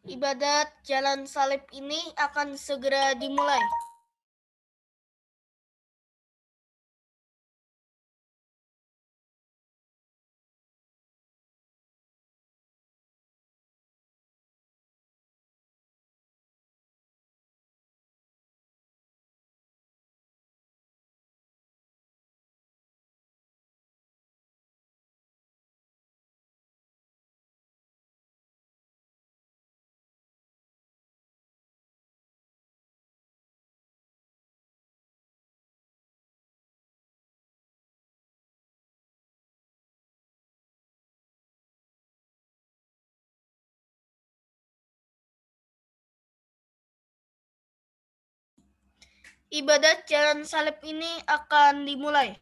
Ibadat Jalan Salib ini akan segera dimulai. Ibadat Jalan Salib ini akan dimulai.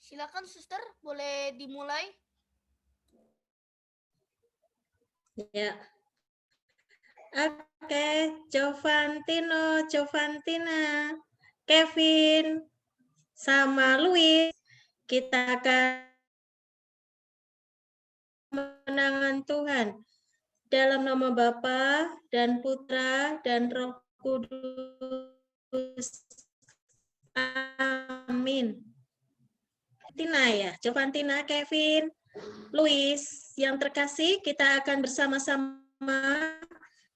Silakan Suster, boleh dimulai. Ya. Oke, Jovantino, Jovantina, Kevin, sama Louis, kita akan kemenangan Tuhan. Dalam nama Bapa dan Putra dan Roh Kudus. Amin. Tina ya, Jovantina, Kevin, Louis, yang terkasih, kita akan bersama-sama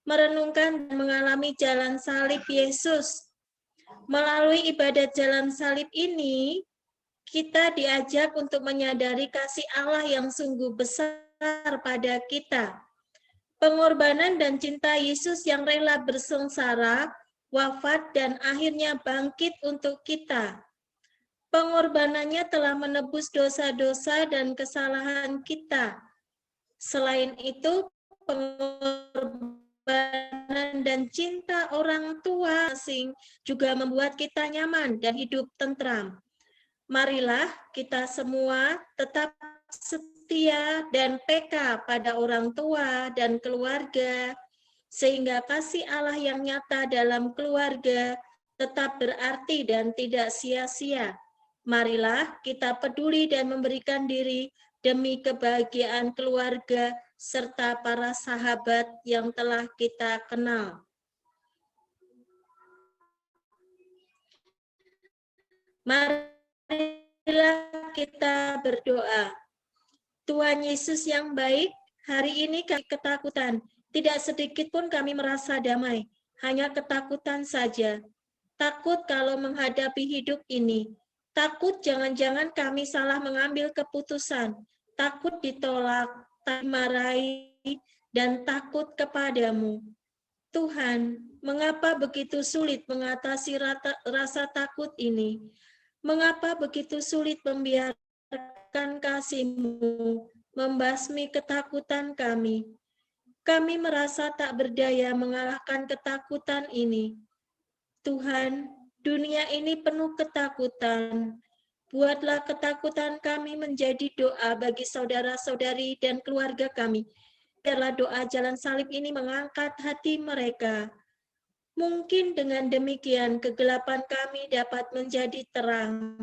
merenungkan dan mengalami jalan salib Yesus. Melalui ibadat jalan salib ini, kita diajak untuk menyadari kasih Allah yang sungguh besar pada kita. Pengorbanan dan cinta Yesus yang rela bersengsara, wafat, dan akhirnya bangkit untuk kita. Pengorbanannya telah menebus dosa-dosa dan kesalahan kita. Selain itu, pengorbanan dan cinta orang tua asing juga membuat kita nyaman dan hidup tentram. Marilah kita semua tetap setia dan peka pada orang tua dan keluarga, sehingga kasih Allah yang nyata dalam keluarga tetap berarti dan tidak sia-sia. Marilah kita peduli dan memberikan diri demi kebahagiaan keluarga serta para sahabat yang telah kita kenal. Marilah kita berdoa. Tuhan Yesus yang baik, Hari ini kami ketakutan, tidak sedikit pun kami merasa damai, hanya ketakutan saja. Takut kalau menghadapi hidup ini, takut jangan-jangan kami salah mengambil keputusan, takut ditolak, dimarahi, dan takut kepadamu. Tuhan, mengapa begitu sulit mengatasi rasa takut ini? Mengapa begitu sulit membiarkan kasih-Mu membasmi ketakutan kami? Kami merasa tak berdaya mengalahkan ketakutan ini. Tuhan, dunia ini penuh ketakutan. Buatlah ketakutan kami menjadi doa bagi saudara-saudari dan keluarga kami. Biarlah doa jalan salib ini mengangkat hati mereka. Mungkin dengan demikian kegelapan kami dapat menjadi terang.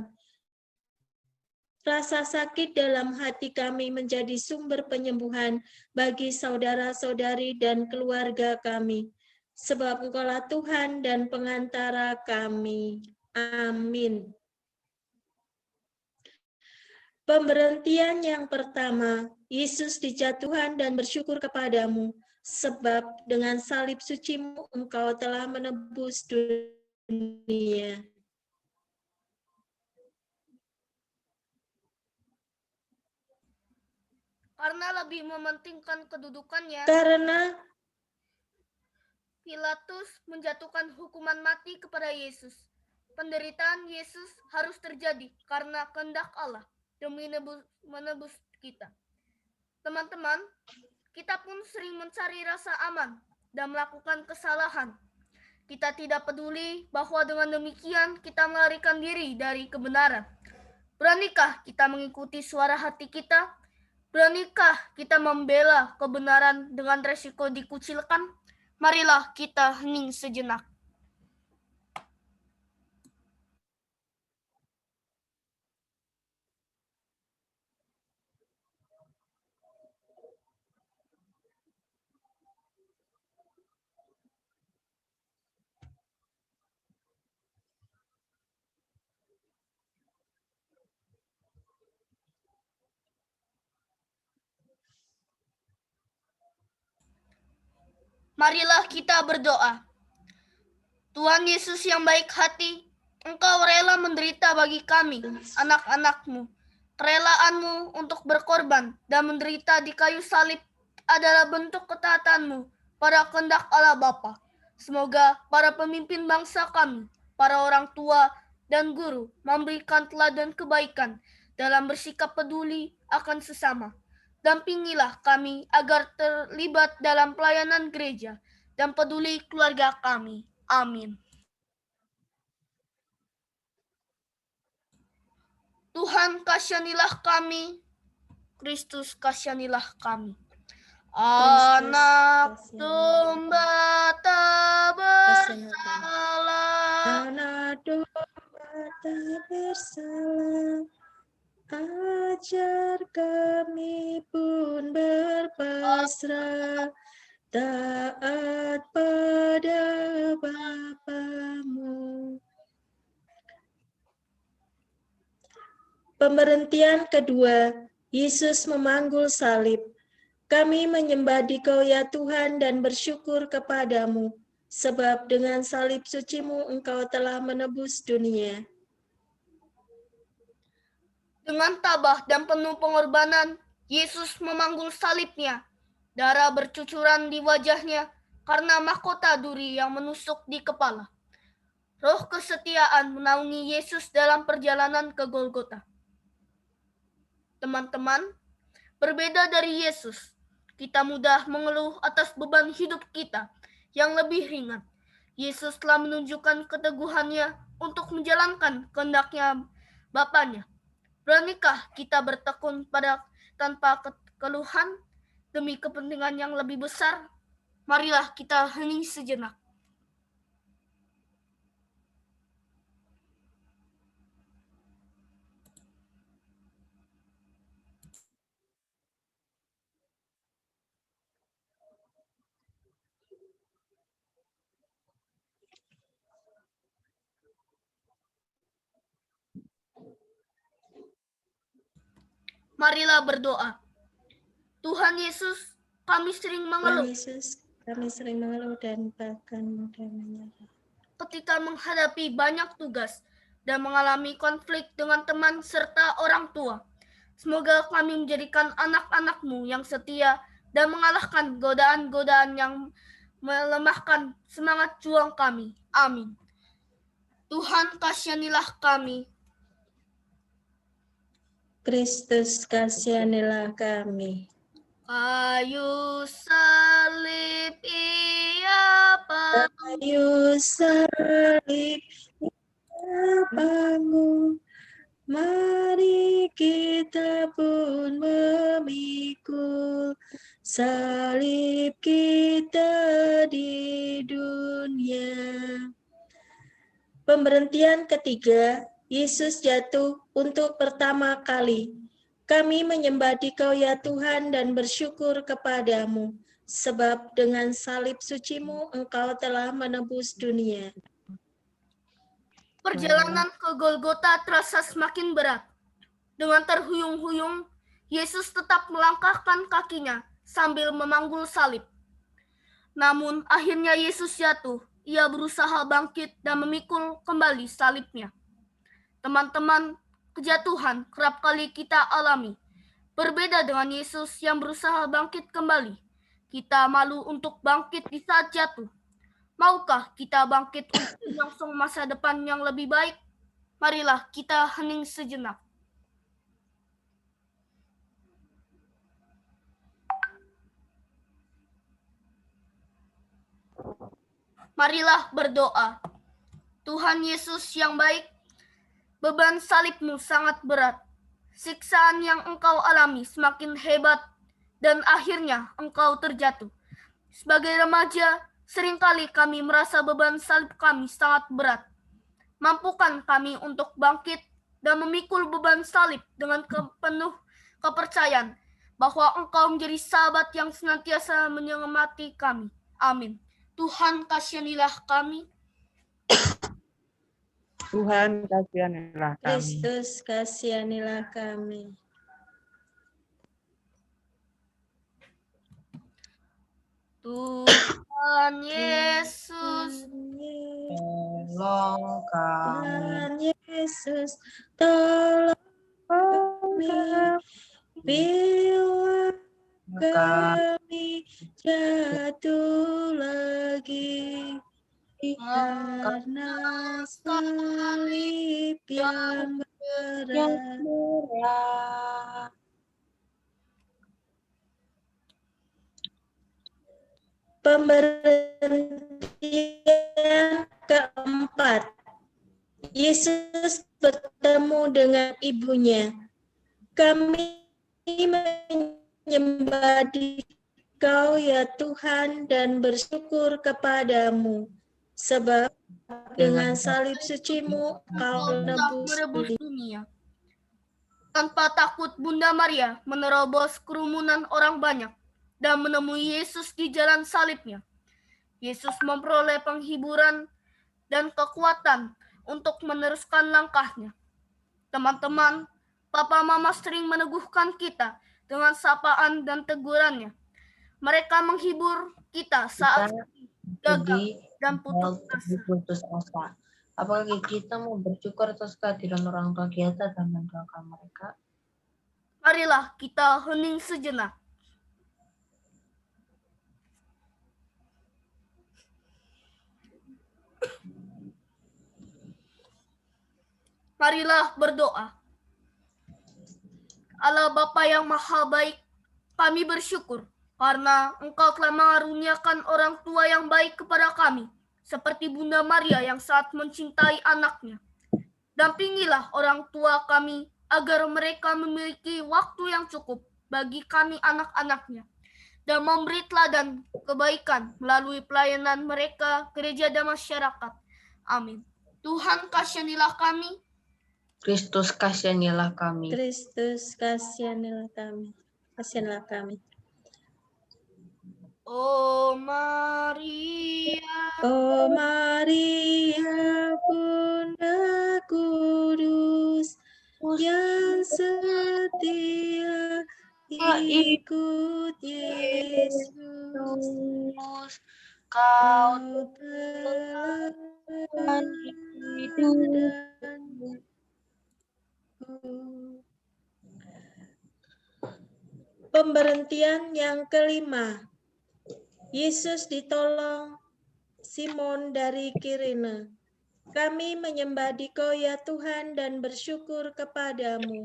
Rasa sakit dalam hati kami menjadi sumber penyembuhan bagi saudara-saudari dan keluarga kami. Sebab Engkaulah Tuhan dan pengantara kami. Amin. Pemberhentian yang pertama, Yesus dijatuhkan dan bersyukur kepadamu, sebab dengan salib suci-Mu Engkau telah menebus dunia. Karena lebih mementingkan kedudukannya, Karena Pilatus menjatuhkan hukuman mati kepada Yesus. Penderitaan Yesus harus terjadi karena kehendak Allah demi menebus kita. Teman-teman, kita pun sering mencari rasa aman dan melakukan kesalahan. Kita tidak peduli bahwa dengan demikian kita melarikan diri dari kebenaran. Beranikah kita mengikuti suara hati kita? Beranikah kita membela kebenaran dengan resiko dikucilkan? Marilah kita hening sejenak. Marilah kita berdoa. Tuhan Yesus yang baik hati, Engkau rela menderita bagi kami, anak-anak-Mu. Kerelaanmu untuk berkorban dan menderita di kayu salib adalah bentuk ketaatanmu pada kehendak Allah Bapa. Semoga para pemimpin bangsa kami, para orang tua dan guru memberikan teladan kebaikan dalam bersikap peduli akan sesama. Dampingilah kami agar terlibat dalam pelayanan gereja dan peduli keluarga kami. Amin. Tuhan kasihanilah kami, Kristus kasihanilah kami. Anak domba tak bersalah, anak domba tak bersalah, ajar kami pun berpasrah, taat pada Bapamu. Pemberhentian kedua, Yesus memanggul salib. Kami menyembah Dikau ya Tuhan dan bersyukur kepadamu, sebab dengan salib suci-Mu Engkau telah menebus dunia. Dengan tabah dan penuh pengorbanan, Yesus memanggul salibnya. Darah bercucuran di wajahnya karena mahkota duri yang menusuk di kepala. Roh kesetiaan menaungi Yesus dalam perjalanan ke Golgota. Teman-teman, berbeda dari Yesus, kita mudah mengeluh atas beban hidup kita yang lebih ringan. Yesus telah menunjukkan keteguhannya untuk menjalankan kehendaknya Bapanya. Beranikah kita bertekun tanpa keluhan demi kepentingan yang lebih besar? Marilah kita hening sejenak. Marilah berdoa. Tuhan Yesus, kami sering mengeluh. Yesus, kami sering mengeluh dan bahkan mudah menyerah. Ketika menghadapi banyak tugas dan mengalami konflik dengan teman serta orang tua. Semoga kami menjadikan anak-anak-Mu yang setia dan mengalahkan godaan-godaan yang melemahkan semangat juang kami. Amin. Tuhan, kasihanilah kami. Kristus, kasihanilah kami. Kayu salib ia Kayu salib ia bangun, mari kita pun memikul salib kita di dunia. Pemberhentian ketiga, Yesus jatuh untuk pertama kali. Kami menyembah Dikau ya Tuhan dan bersyukur kepadamu, sebab dengan salib suci-Mu Engkau telah menebus dunia. Perjalanan ke Golgota terasa semakin berat. Dengan terhuyung-huyung, Yesus tetap melangkahkan kakinya sambil memanggul salib. Namun akhirnya Yesus jatuh. Ia berusaha bangkit dan memikul kembali salibnya. Teman-teman, kejatuhan kerap kali kita alami. Berbeda dengan Yesus yang berusaha bangkit kembali. Kita malu untuk bangkit di saat jatuh. Maukah kita bangkit untuk menyongsong masa depan yang lebih baik? Marilah kita hening sejenak. Marilah berdoa. Tuhan Yesus yang baik, beban salib-Mu sangat berat. Siksaan yang Engkau alami semakin hebat dan akhirnya Engkau terjatuh. Sebagai remaja, seringkali kami merasa beban salib kami sangat berat. Mampukan kami untuk bangkit dan memikul beban salib dengan penuh kepercayaan bahwa Engkau menjadi sahabat yang senantiasa menyemangati kami. Amin. Tuhan, kasihanilah kami. Tuhan, kasihanilah kami. Kristus, kasihanilah kami. Tuhan Yesus, Tolong kami. Tuhan Yesus, tolong kami bila kami jatuh lagi karena salib yang berat. Pemberhentian keempat, Yesus bertemu dengan ibunya. Kami menyembah Dikau ya Tuhan dan bersyukur kepadamu, sebab dengan salib suci-Mu Kau menebus dunia. Tanpa takut Bunda Maria menerobos kerumunan orang banyak dan menemui Yesus di jalan salibnya. Yesus memperoleh penghiburan dan kekuatan untuk meneruskan langkahnya. Teman-teman, Papa Mama sering meneguhkan kita dengan sapaan dan tegurannya. Mereka menghibur kita saat gagal dan putus asa. Apakah kita mau bersyukur atas kehadiran orang tua kita dan mendoakan mereka? Marilah kita hening sejenak. Marilah berdoa. Allah Bapa yang Maha Baik, kami bersyukur karena Engkau telah mengaruniakan orang tua yang baik kepada kami, seperti Bunda Maria yang sangat mencintai anaknya. Dampingilah orang tua kami agar mereka memiliki waktu yang cukup bagi kami anak-anaknya, dan memberi teladan kebaikan melalui pelayanan mereka, gereja dan masyarakat. Amin. Tuhan, kasihanilah kami. Kristus, kasihanilah kami. Kristus, kasihanilah kami. Kasihanilah kami. Oh Maria, Oh Maria, Bunda Kudus, yang setia ikut Yesus. Engkau telah hidup. Pemberhentian yang kelima. Yesus ditolong Simon dari Kirene. Kami menyembah Dikau ya Tuhan dan bersyukur kepadamu,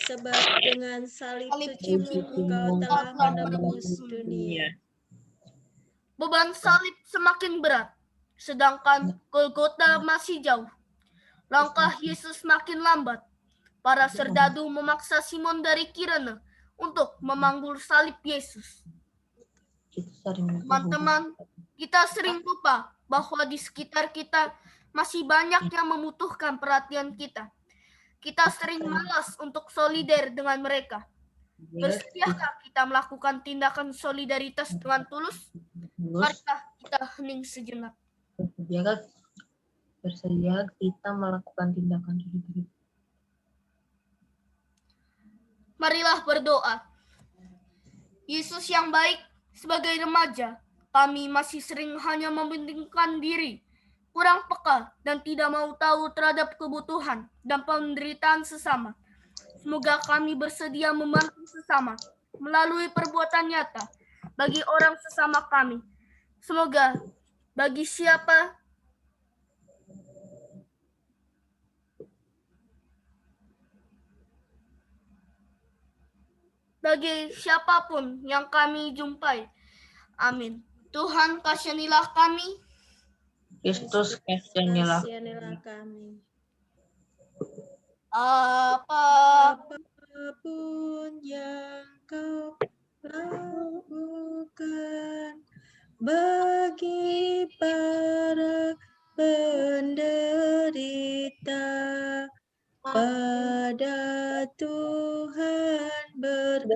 sebab dengan salib sucimu Engkau telah menebus dunia. Beban salib semakin berat, sedangkan Golgota masih jauh. Langkah Yesus makin lambat. Para serdadu memaksa Simon dari Kirene untuk memanggul salib Yesus. Teman-teman, kita sering lupa bahwa di sekitar kita masih banyak yang membutuhkan perhatian kita. Kita sering malas untuk solider dengan mereka. Bersediakah kita melakukan tindakan solidaritas dengan tulus? Marilah kita hening sejenak. Bersedia kita melakukan tindakan solidaritas. Marilah berdoa. Yesus yang baik, sebagai remaja, kami masih sering hanya mementingkan diri, kurang peka, dan tidak mau tahu terhadap kebutuhan dan penderitaan sesama. Semoga kami bersedia membantu sesama melalui perbuatan nyata bagi orang sesama kami. Semoga bagi siapapun yang kami jumpai. Amin. Tuhan, kasihanilah kami. Kristus, kasihanilah kami. Apapun yang Kau lakukan bagi para penderita, pada Tuhan berkenan.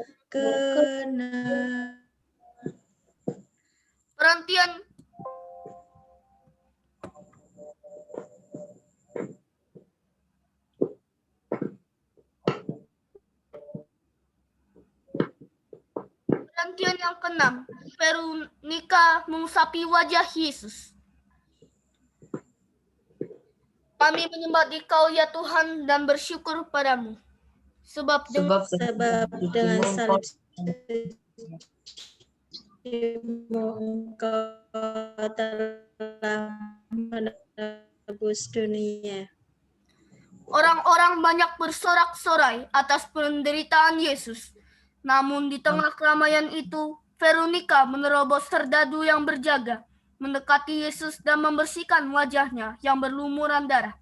Perhentian. Perhentian yang keenam. Veronica mengusapi wajah Yesus. Kami menyembah Dikau ya Tuhan dan bersyukur padamu. Sebab dengan salib Engkau telah menebus dunia. Orang-orang banyak bersorak-sorai atas penderitaan Yesus. Namun di tengah keramaian itu, Veronica menerobos serdadu yang berjaga, mendekati Yesus dan membersihkan wajahnya yang berlumuran darah,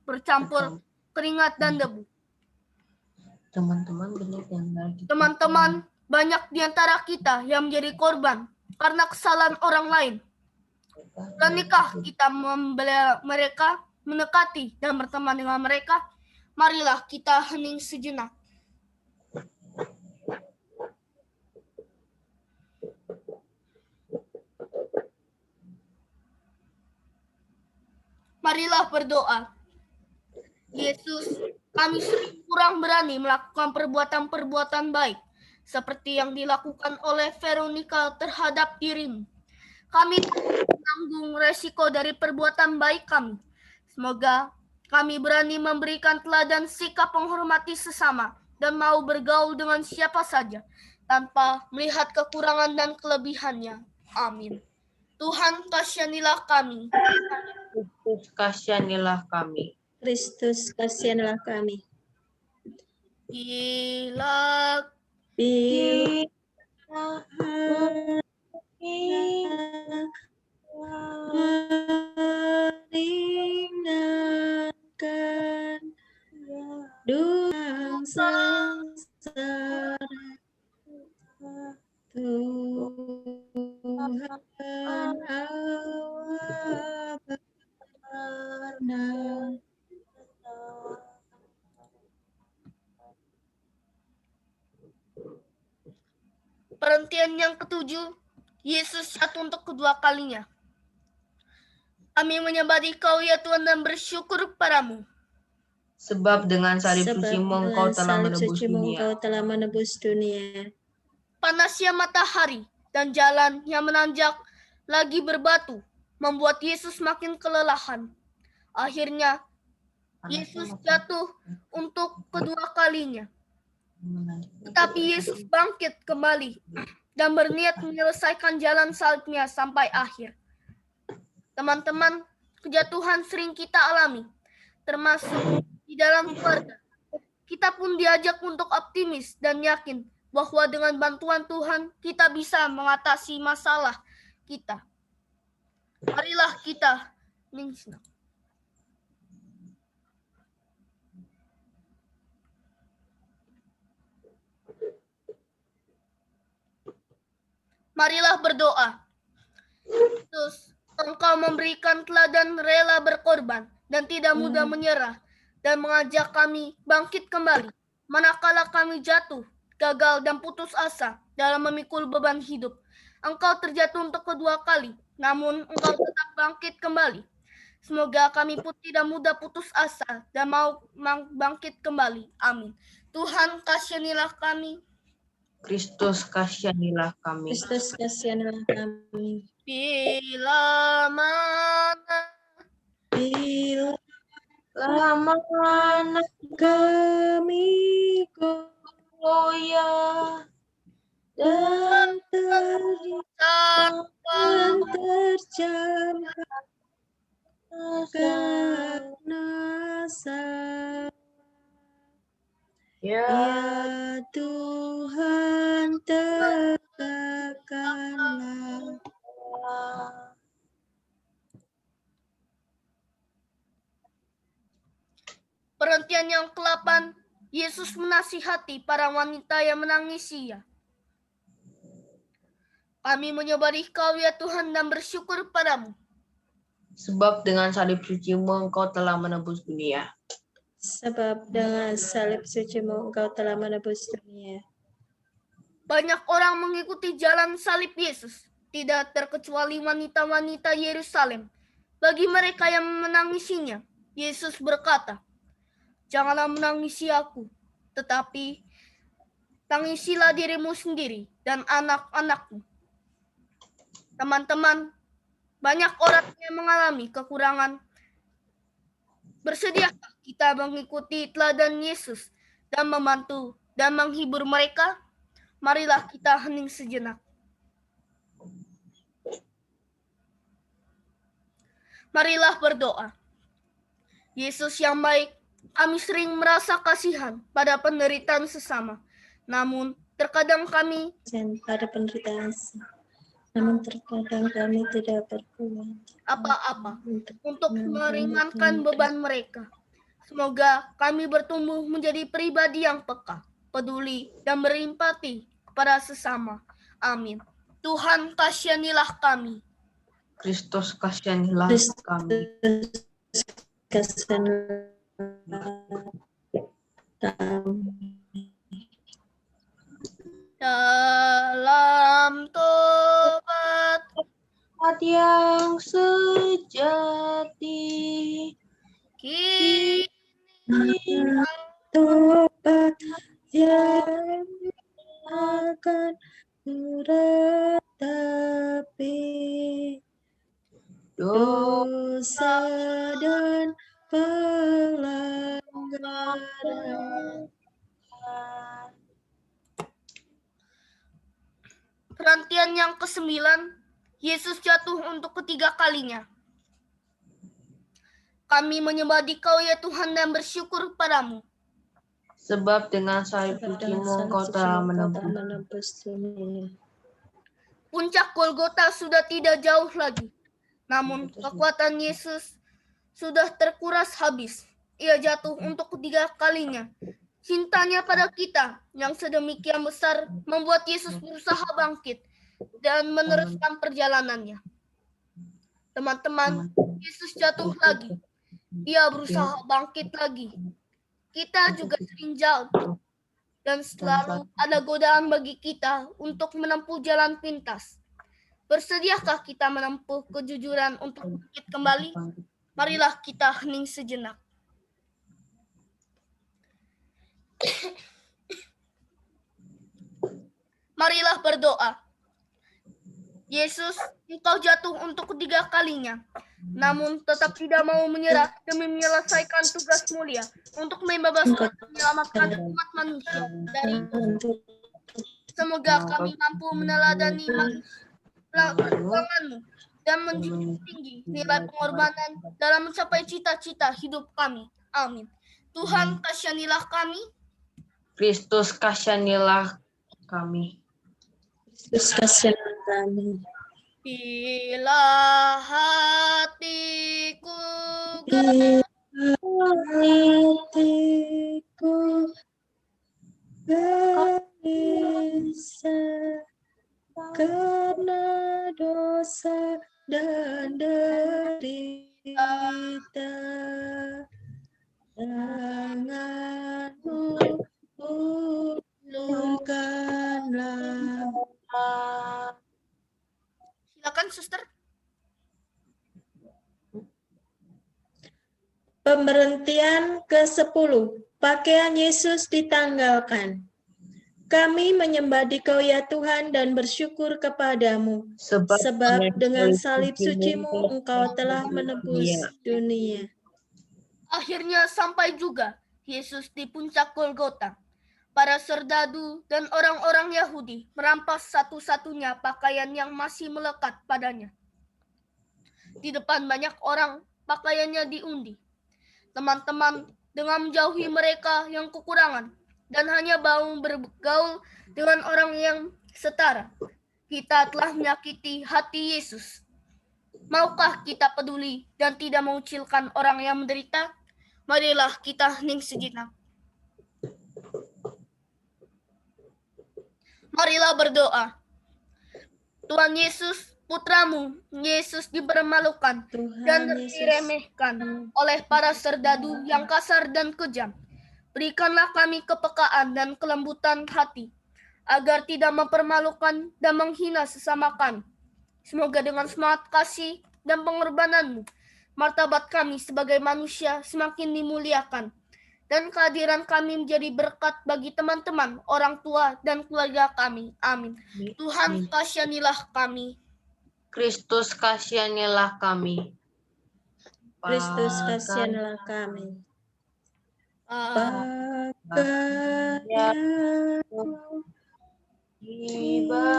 bercampur keringat dan debu. Teman-teman, banyak di antara kita yang menjadi korban karena kesalahan orang lain. Beranikah kita membela mereka, mendekati dan berteman dengan mereka? Marilah kita hening sejenak. Marilah berdoa. Yesus, kami sering kurang berani melakukan perbuatan-perbuatan baik, seperti yang dilakukan oleh Veronica terhadap dirimu. Kami menanggung resiko dari perbuatan baik kami. Semoga kami berani memberikan teladan sikap menghormati sesama dan mau bergaul dengan siapa saja, tanpa melihat kekurangan dan kelebihannya. Amin. Tuhan, kasihanilah kami. Kristus, kasihanilah kami. Kristus, kasihanilah kami. Bila meringankan duka sengsara, Tuhan Allah benar. Perhentian yang ketujuh, Yesus jatuh untuk kedua kalinya. Kami menyembah Dikau ya Tuhan dan bersyukur padamu. Sebab dengan salib sucimu Engkau telah menebus dunia. Panasnya matahari dan jalan yang menanjak lagi berbatu, membuat Yesus makin kelelahan. Akhirnya, Yesus jatuh untuk kedua kalinya. Tetapi Yesus bangkit kembali dan berniat menyelesaikan jalan salibnya sampai akhir. Teman-teman, kejatuhan sering kita alami, termasuk di dalam keluarga. Kita pun diajak untuk optimis dan yakin bahwa dengan bantuan Tuhan kita bisa mengatasi masalah kita. Marilah kita mengingat. Marilah berdoa. Yesus, Engkau memberikan teladan rela berkorban dan tidak mudah menyerah dan mengajak kami bangkit kembali. Manakala kami jatuh, gagal dan putus asa dalam memikul beban hidup. Engkau terjatuh untuk kedua kali, namun Engkau tetap bangkit kembali. Semoga kami pun tidak mudah putus asa dan mau bangkit kembali. Amin. Tuhan kasihanilah kami. Kristus kasihanilah kami. Kristus kasihanlah kami. Bila mana Bila Mana kami goyah dan tanpa terjam karena ya ya Tuhan tegakkanlah. Perhentian yang ke-8, Yesus menasihati para wanita yang menangisinya. Kami menyembah Kau ya Tuhan dan bersyukur padamu. sebab dengan salib suci-Mu Engkau telah menebus dunia. Sebab dengan salib suci-Mu Engkau telah menebus dunia. Banyak orang mengikuti jalan salib Yesus, tidak terkecuali wanita-wanita Yerusalem. Bagi mereka yang menangisinya, Yesus berkata, "Janganlah menangisi aku, tetapi tangisilah dirimu sendiri dan anak-anakmu." Teman-teman, banyak orang yang mengalami kekurangan. Bersediakah kita mengikuti teladan Yesus dan membantu dan menghibur mereka? Marilah kita hening sejenak. Marilah berdoa. Yesus yang baik, kami sering merasa kasihan pada penderitaan sesama. Namun, terkadang kami Dan pada penderitaan, namun terkadang kami tidak berkuat apa-apa untuk meringankan beban mereka. Semoga kami bertumbuh menjadi pribadi yang peka, peduli, dan berempati kepada sesama. Amin. Tuhan kasihanilah kami. Kristus kasihanilah kami. Dalam tobat Yang sejati kini tobat yang akan meratapi dosa dan pelanggaran. Perhentian yang ke-9, Yesus jatuh untuk ketiga kalinya. Kami menyembah Kau ya Tuhan dan bersyukur padamu. Sebab dengan salib suci-Mu Engkau telah menebus dunia. Puncak Golgota sudah tidak jauh lagi. Namun kekuatan Yesus sudah terkuras habis. Ia jatuh untuk ketiga kalinya. Cintanya pada kita yang sedemikian besar membuat Yesus berusaha bangkit dan meneruskan perjalanannya. Teman-teman, Yesus jatuh lagi. Dia berusaha bangkit lagi. Kita juga sering jatuh. Dan selalu ada godaan bagi kita untuk menempuh jalan pintas. Bersediakah kita menempuh kejujuran untuk bangkit kembali? Marilah kita hening sejenak. Marilah berdoa. Yesus, engkau jatuh untuk ketiga kalinya, namun tetap tidak mau menyerah demi menyelesaikan tugas mulia untuk membebaskan dan menyelamatkan umat manusia dari dosa. Semoga kami mampu meneladani perjuangan-Mu dan menjunjung tinggi nilai pengorbanan dalam mencapai cita-cita hidup kami. Amin. Tuhan, kasihanilah kami. Kristus, kasihanilah kami. Kristus kasihanlah kami. Bila hatiku Hatiku gelisah karena dosa dan derita, tangan-Mu ulurkanlah. Silakan, Suster. Pemberhentian ke-10. Pakaian Yesus ditanggalkan. Kami menyembah Dikau ya Tuhan dan bersyukur kepadamu, sebab dengan salib suci-Mu Engkau telah menebus dunia. Akhirnya sampai juga Yesus di puncak Golgota. Para serdadu dan orang-orang Yahudi merampas satu-satunya pakaian yang masih melekat padanya. Di depan banyak orang, pakaiannya diundi. Teman-teman dengan menjauhi mereka yang kekurangan dan hanya mau bergaul dengan orang yang setara. Kita telah menyakiti hati Yesus. Maukah kita peduli dan tidak mengucilkan orang yang menderita? Marilah kita hening sejenak. Marilah berdoa. Tuhan Yesus, Putra-Mu, Yesus dipermalukan dan diremehkan oleh para serdadu yang kasar dan kejam. Berikanlah kami kepekaan dan kelembutan hati, agar tidak mempermalukan dan menghina sesama kami. Semoga dengan semangat kasih dan pengorbanan-Mu, martabat kami sebagai manusia semakin dimuliakan, dan kehadiran kami menjadi berkat bagi teman-teman, orang tua, dan keluarga kami. Amin. Tuhan, kasihanilah kami. Kristus, kasihanilah kami. Kristus kasihanlah kami. Pakaian dibagikan,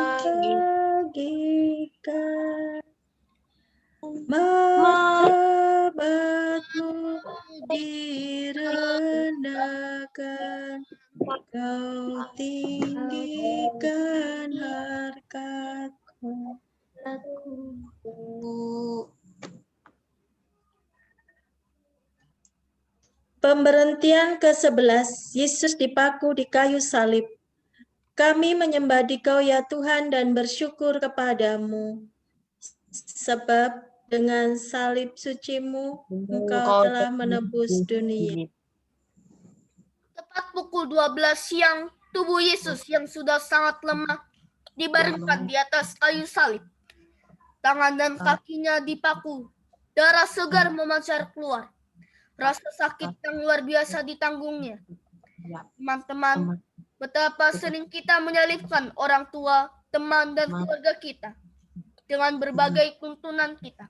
martabat-Mu direndahkan, Kau tinggikan harkat-Mu. Pemberhentian ke-11. Yesus dipaku di kayu salib. Kami menyembah Dikau ya Tuhan dan bersyukur kepadamu, sebab dengan salib suci-Mu Engkau telah menebus dunia. Tepat pukul 12 siang, tubuh Yesus yang sudah sangat lemah dibaringkan di atas kayu salib. Tangan dan kakinya dipaku. Darah segar memancar keluar. Rasa sakit yang luar biasa ditanggungnya. Teman-teman, betapa sering kita menyalibkan orang tua, teman, dan keluarga kita dengan berbagai tuntunan kita.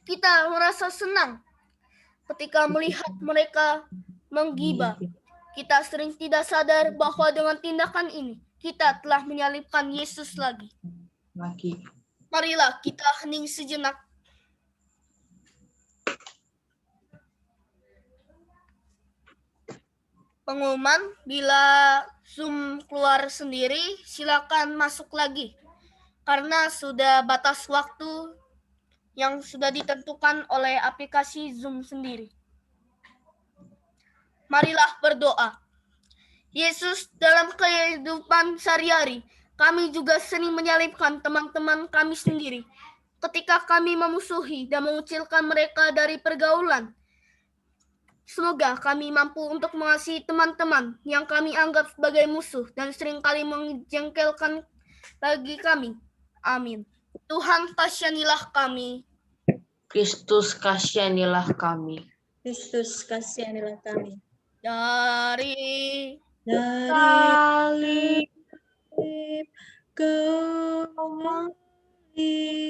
Kita merasa senang ketika melihat mereka menggibah. Kita sering tidak sadar bahwa dengan tindakan ini, kita telah menyalibkan Yesus lagi. Marilah kita hening sejenak. Pengumuman, bila Zoom keluar sendiri, silakan masuk lagi. Karena sudah batas waktu yang sudah ditentukan oleh aplikasi Zoom sendiri. Marilah berdoa. Yesus, dalam kehidupan sehari-hari, kami juga sering menyalibkan teman-teman kami sendiri. Ketika kami memusuhi dan mengucilkan mereka dari pergaulan, semoga kami mampu untuk mengasihi teman-teman yang kami anggap sebagai musuh dan seringkali menjengkelkan bagi kami. Amin. Tuhan, kasihanilah kami. Kristus, kasihanilah kami. Kristus kasihanilah kami. Dari salib Kau kasih.